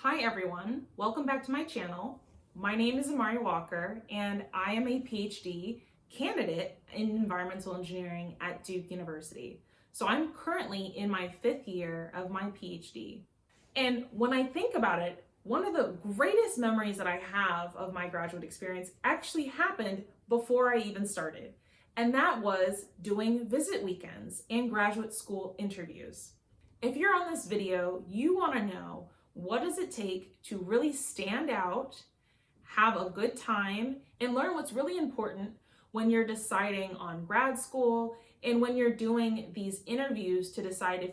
Hi everyone, welcome back to my channel. My name is Amari Walker and I am a PhD candidate in environmental engineering at Duke University. So I'm currently in my 5th year of my PhD. And when I think about it, one of the greatest memories that I have of my graduate experience actually happened before I even started. And that was doing visit weekends and graduate school interviews. If you're on this video, you want to know, what does it take to really stand out, have a good time, and learn what's really important when you're deciding on grad school and when you're doing these interviews to decide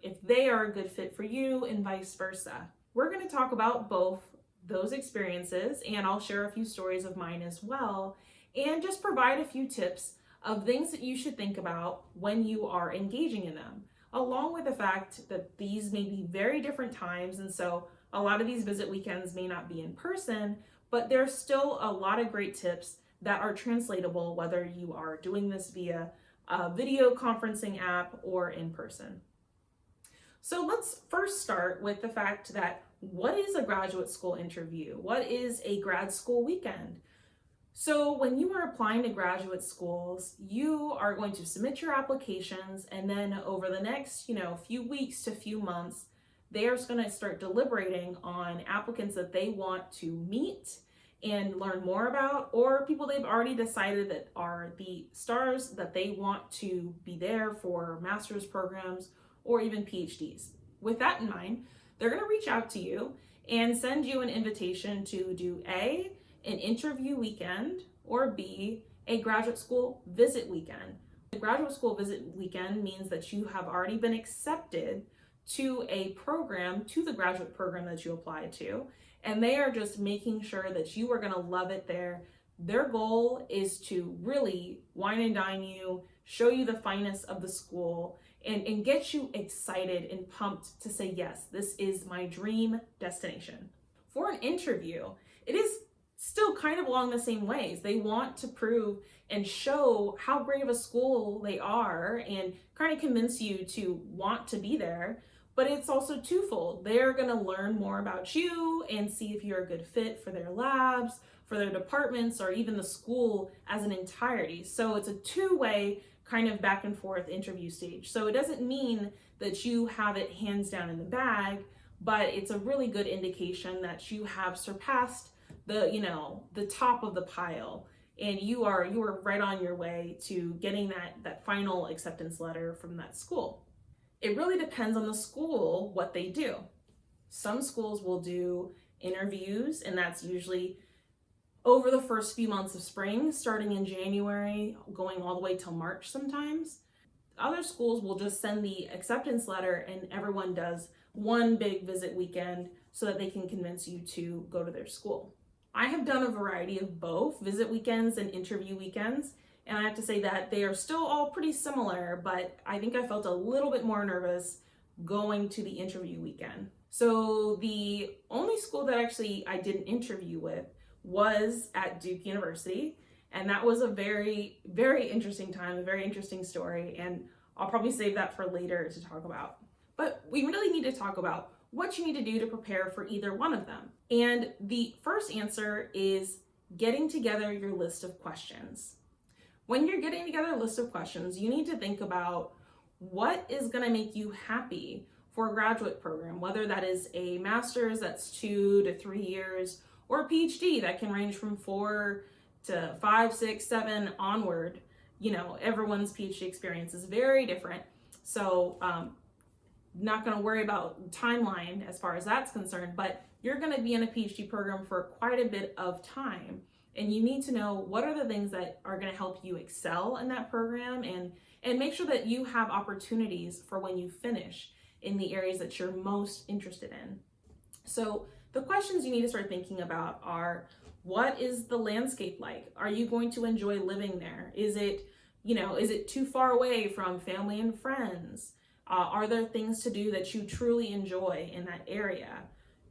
if they are a good fit for you and vice versa. We're going to talk about both those experiences, and I'll share a few stories of mine as well, and just provide a few tips of things that you should think about when you are engaging in them, along with the fact that these may be very different times, and so a lot of these visit weekends may not be in person, but there's still a lot of great tips that are translatable whether you are doing this via a video conferencing app or in person. So let's first start with the fact that what is a graduate school interview? What is a grad school weekend? So when you are applying to graduate schools, you are going to submit your applications, and then over the next, few weeks to few months, they are going to start deliberating on applicants that they want to meet and learn more about, or people they've already decided that are the stars that they want to be there for master's programs or even PhDs. With that in mind, they're going to reach out to you and send you an invitation to do an interview weekend, or B, a graduate school visit weekend. The graduate school visit weekend means that you have already been accepted to a program, to the graduate program that you applied to, and they are just making sure that you are going to love it there. Their goal is to really wine and dine you, show you the finest of the school, and get you excited and pumped to say, yes, this is my dream destination. For an interview, it is still kind of along the same ways. They want to prove and show how great of a school they are and kind of convince you to want to be there. But it's also twofold. They're going to learn more about you and see if you're a good fit for their labs, for their departments, or even the school as an entirety. So it's a two-way kind of back and forth interview stage. So it doesn't mean that you have it hands down in the bag, but it's a really good indication that you have surpassed the top of the pile, and you are right on your way to getting that final acceptance letter from that school. It really depends on the school what they do. Some schools will do interviews, and that's usually over the first few months of spring, starting in January, going all the way till March sometimes. Other schools will just send the acceptance letter and everyone does one big visit weekend so that they can convince you to go to their school. I have done a variety of both visit weekends and interview weekends, and I have to say that they are still all pretty similar, but I think I felt a little bit more nervous going to the interview weekend. So the only school that actually I did an interview with was at Duke University, and that was a very, very interesting time, a very interesting story, and I'll probably save that for later to talk about. But we really need to talk about what you need to do to prepare for either one of them. And the first answer is getting together your list of questions. When you're getting together a list of questions, you need to think about what is going to make you happy for a graduate program, whether that is a master's that's 2 to 3 years, or a PhD that can range from 4 to 5, 6, 7 onward. Everyone's PhD experience is very different. So not going to worry about timeline as far as that's concerned, but you're going to be in a PhD program for quite a bit of time, and you need to know what are the things that are going to help you excel in that program and make sure that you have opportunities for when you finish in the areas that you're most interested in. So the questions you need to start thinking about are, what is the landscape like? Are you going to enjoy living there? Is it too far away from family and friends? Are there things to do that you truly enjoy in that area?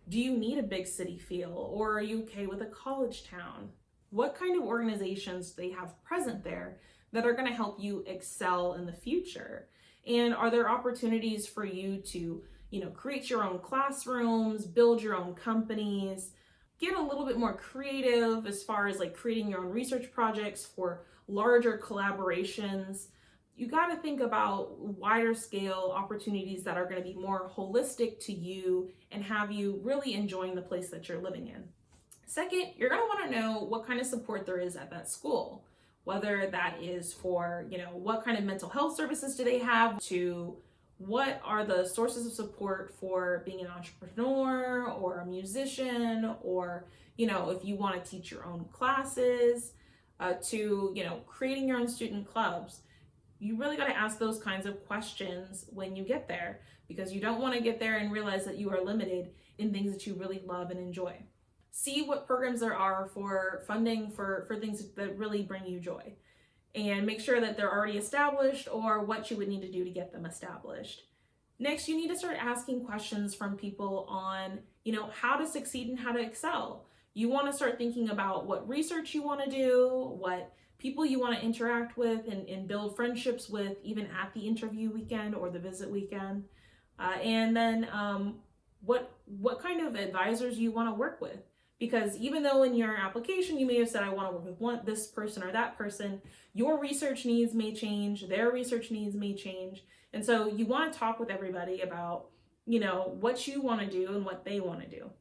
Do you need a big city feel, or are you okay with a college town? What kind of organizations do they have present there that are going to help you excel in the future? And are there opportunities for you to, create your own classrooms, build your own companies, get a little bit more creative as far as like creating your own research projects for larger collaborations. You got to think about wider scale opportunities that are going to be more holistic to you and have you really enjoying the place that you're living in. Second, you're going to want to know what kind of support there is at that school, whether that is for, what kind of mental health services do they have, to what are the sources of support for being an entrepreneur or a musician, or, if you want to teach your own classes, to, creating your own student clubs. You really got to ask those kinds of questions when you get there, because you don't want to get there and realize that you are limited in things that you really love and enjoy. See what programs there are for funding for things that really bring you joy, and make sure that they're already established or what you would need to do to get them established. Next, you need to start asking questions from people on, how to succeed and how to excel. You want to start thinking about what research you want to do, what people you want to interact with and build friendships with, even at the interview weekend or the visit weekend. And then what kind of advisors you want to work with. Because even though in your application you may have said, I want to work with this person or that person, your research needs may change, their research needs may change. And so you want to talk with everybody about, what you want to do and what they want to do.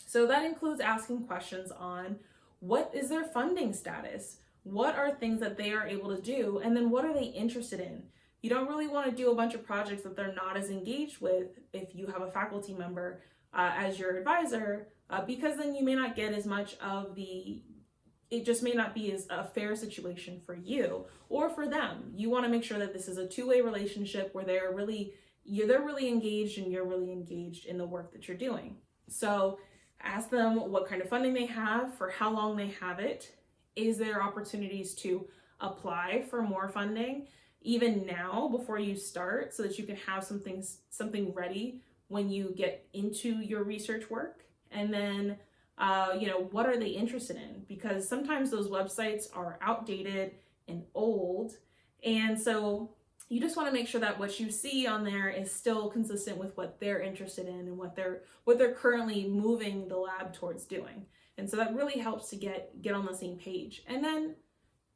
So that includes asking questions on what is their funding status? What are things that they are able to do? And then what are they interested in? You don't really want to do a bunch of projects that they're not as engaged with if you have a faculty member as your advisor, because then you may not get as much of it just may not be as a fair situation for you or for them. You want to make sure that this is a two-way relationship where they're really engaged and you're really engaged in the work that you're doing. So ask them what kind of funding they have, for how long they have it. Is there opportunities to apply for more funding even now before you start, so that you can have something ready when you get into your research work? And then, what are they interested in? Because sometimes those websites are outdated and old. And so you just want to make sure that what you see on there is still consistent with what they're interested in and what they're currently moving the lab towards doing. And so that really helps to get on the same page. And then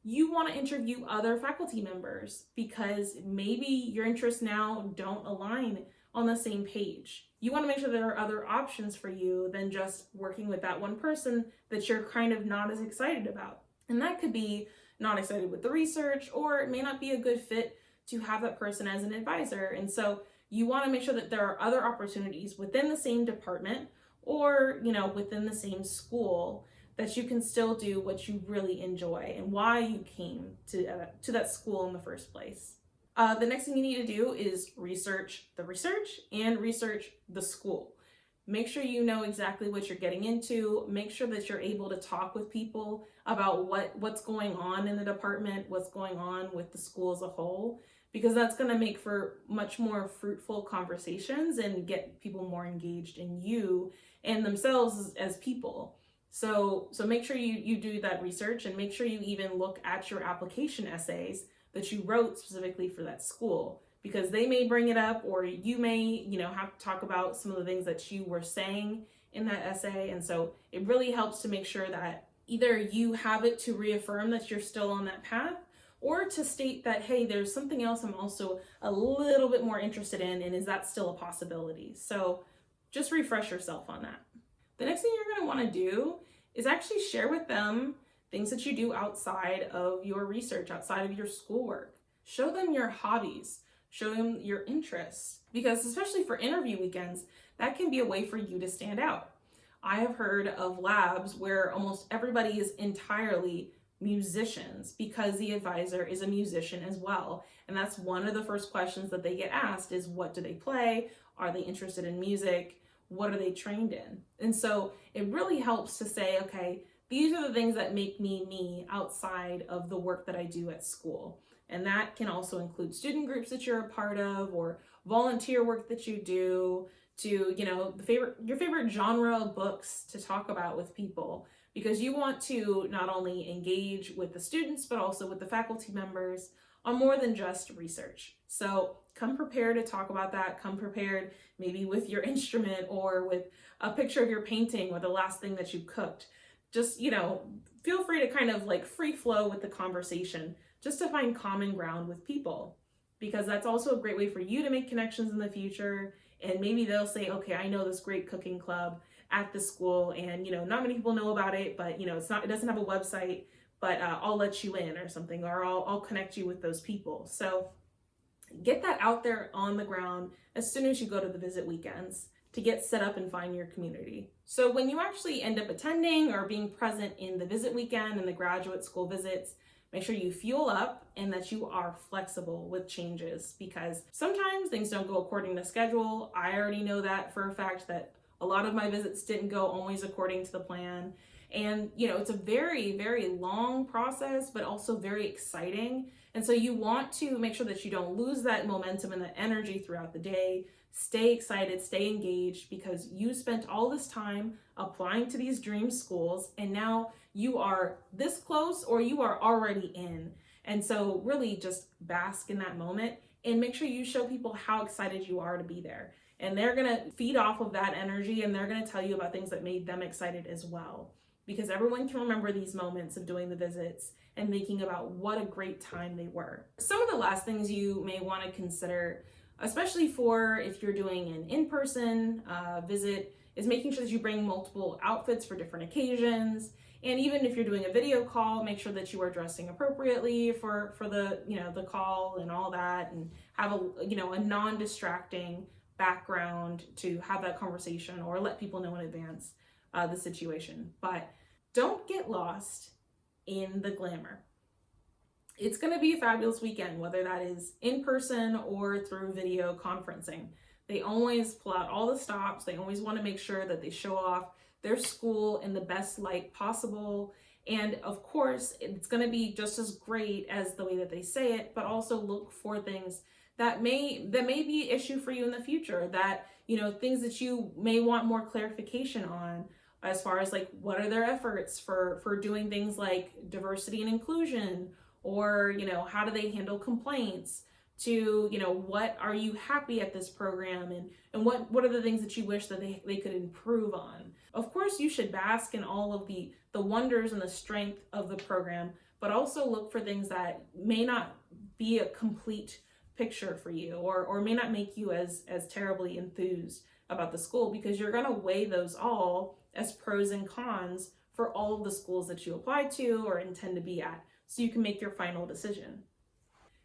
you want to interview other faculty members, because maybe your interests now don't align on the same page. You want to make sure there are other options for you than just working with that one person that you're kind of not as excited about. And that could be not excited with the research, or it may not be a good fit to have that person as an advisor. And so you want to make sure that there are other opportunities within the same department or, within the same school, that you can still do what you really enjoy and why you came to that school in the first place. The next thing you need to do is research the research and research the school. Make sure you know exactly what you're getting into. Make sure that you're able to talk with people about what's going on in the department, what's going on with the school as a whole, because that's going to make for much more fruitful conversations and get people more engaged in you and themselves as people. So make sure you do that research, and make sure you even look at your application essays that you wrote specifically for that school, because they may bring it up, or you may, have to talk about some of the things that you were saying in that essay. And so it really helps to make sure that either you have it to reaffirm that you're still on that path, or to state that, hey, there's something else I'm also a little bit more interested in, and is that still a possibility? So just refresh yourself on that. The next thing you're going to want to do is actually share with them things that you do outside of your research, outside of your schoolwork. Show them your hobbies, show them your interests, because especially for interview weekends, that can be a way for you to stand out. I have heard of labs where almost everybody is entirely musicians, because the advisor is a musician as well. And that's one of the first questions that they get asked is, what do they play? Are they interested in music? What are they trained in? And so it really helps to say, okay, these are the things that make me me outside of the work that I do at school. And that can also include student groups that you're a part of, or volunteer work that you do, to, your favorite genre of books to talk about with people, because you want to not only engage with the students, but also with the faculty members on more than just research. So come prepared to talk about that. Come prepared maybe with your instrument or with a picture of your painting or the last thing that you cooked. Just, feel free to kind of like free flow with the conversation just to find common ground with people, because that's also a great way for you to make connections in the future. And maybe they'll say, okay, I know this great cooking club at the school, and not many people know about it, but it doesn't have a website, but I'll let you in or something, or I'll connect you with those people. So get that out there on the ground as soon as you go to the visit weekends to get set up and find your community. So when you actually end up attending or being present in the visit weekend and the graduate school visits, make sure you fuel up and that you are flexible with changes, because sometimes things don't go according to schedule. I already know that for a fact that a lot of my visits didn't go always according to the plan. And it's a very, very long process, but also very exciting. And so you want to make sure that you don't lose that momentum and that energy throughout the day. Stay excited, stay engaged, because you spent all this time applying to these dream schools, and now you are this close or you are already in. And so really just bask in that moment and make sure you show people how excited you are to be there. And they're gonna feed off of that energy, and they're gonna tell you about things that made them excited as well. Because everyone can remember these moments of doing the visits and thinking about what a great time they were. Some of the last things you may want to consider, especially for if you're doing an in-person visit, is making sure that you bring multiple outfits for different occasions. And even if you're doing a video call, make sure that you are dressing appropriately for the the call and all that, and have a non-distracting background to have that conversation or let people know in advance the situation. But don't get lost in the glamour. It's going to be a fabulous weekend, whether that is in person or through video conferencing. They always pull out all the stops. They always want to make sure that they show off their school in the best light possible. And of course, it's going to be just as great as the way that they say it, but also look for things that may be an issue for you in the future, that things that you may want more clarification on, as far as like what are their efforts for doing things like diversity and inclusion, or how do they handle complaints, to what are you happy at this program, and what are the things that you wish that they could improve on. Of course, you should bask in all of the wonders and the strength of the program, but also look for things that may not be a complete picture for you, or may not make you as terribly enthused about the school, because you're going to weigh those all as pros and cons for all of the schools that you apply to or intend to be at, so you can make your final decision.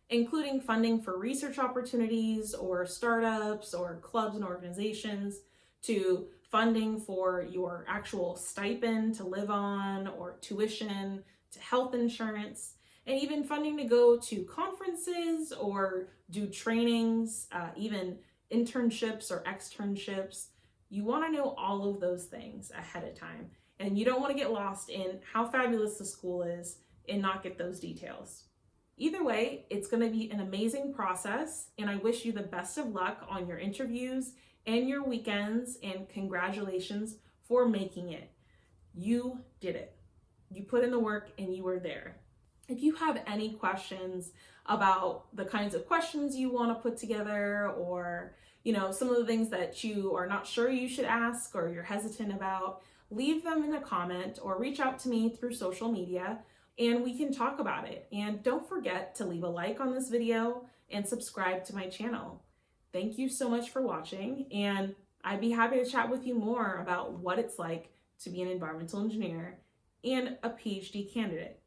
Including funding for research opportunities or startups or clubs and organizations, to funding for your actual stipend to live on, or tuition, to health insurance, and even funding to go to conferences or do trainings, even internships or externships. You want to know all of those things ahead of time, and you don't want to get lost in how fabulous the school is and not get those details. Either way, it's going to be an amazing process, and I wish you the best of luck on your interviews and your weekends, and congratulations for making it. You did it. You put in the work and you were there. If you have any questions about the kinds of questions you want to put together, or some of the things that you are not sure you should ask or you're hesitant about, leave them in a comment or reach out to me through social media, and we can talk about it. And don't forget to leave a like on this video and subscribe to my channel. Thank you so much for watching, and I'd be happy to chat with you more about what it's like to be an environmental engineer and a PhD candidate.